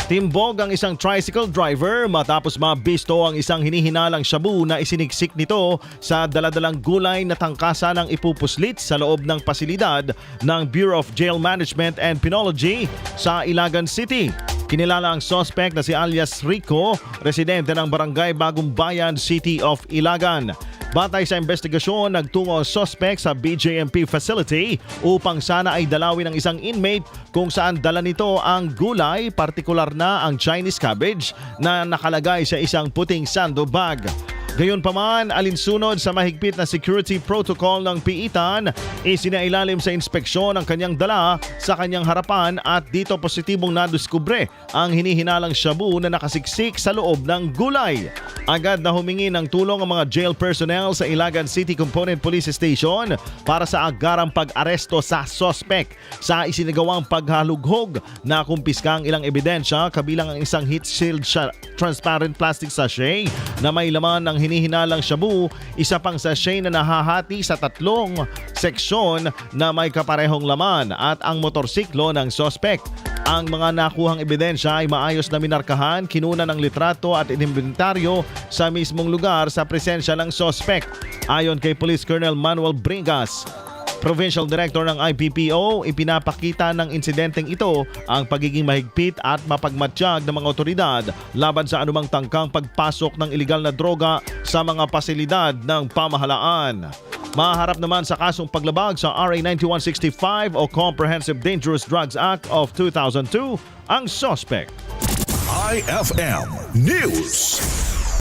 Timbog ang isang tricycle driver matapos mabisto ang isang hinihinalang shabu na isiniksik nito sa daladalang gulay na tangkasa ng ipupuslit sa loob ng pasilidad ng Bureau of Jail Management and Penology sa Ilagan City. Kinilala ang suspect na si alias Rico, residente ng Barangay Bagong Bayan, City of Ilagan. Batay sa investigasyon, nagtungo ang suspect sa BJMP facility upang sana ay dalawin ng isang inmate kung saan dala nito ang gulay, partikular na ang Chinese cabbage na nakalagay sa isang puting sando bag. Gayunpaman, alinsunod sa mahigpit na security protocol ng piitan, isinailalim sa inspeksyon ang kanyang dala sa kanyang harapan at dito positibong nadiskubre ang hinihinalang shabu na nakasiksik sa loob ng gulay. Agad na humingi ng tulong ang mga jail personnel sa Ilagan City Component Police Station para sa agarang pag-aresto sa suspect sa isinagawang paghalughog na kumpiska ang ilang ebidensya kabilang ang isang heat shield transparent plastic sachet na may laman ng hinihinalang shabu, isa pang sachet na nahahati sa 3 seksyon na may kaparehong laman at ang motorsiklo ng suspect. Ang mga nakuhang ebidensya ay maayos na minarkahan, kinuna ng litrato at inimbentaryo sa mismong lugar sa presensya ng suspect. Ayon kay Police Colonel Manuel Bringas, Provincial Director ng IPPO, ipinapakita ng insidenteng ito ang pagiging mahigpit at mapagmatsyag ng mga otoridad laban sa anumang tangkang pagpasok ng ilegal na droga sa mga pasilidad ng pamahalaan. Maharap naman sa kasong paglabag sa RA 9165 o Comprehensive Dangerous Drugs Act of 2002 ang suspect. IFM News.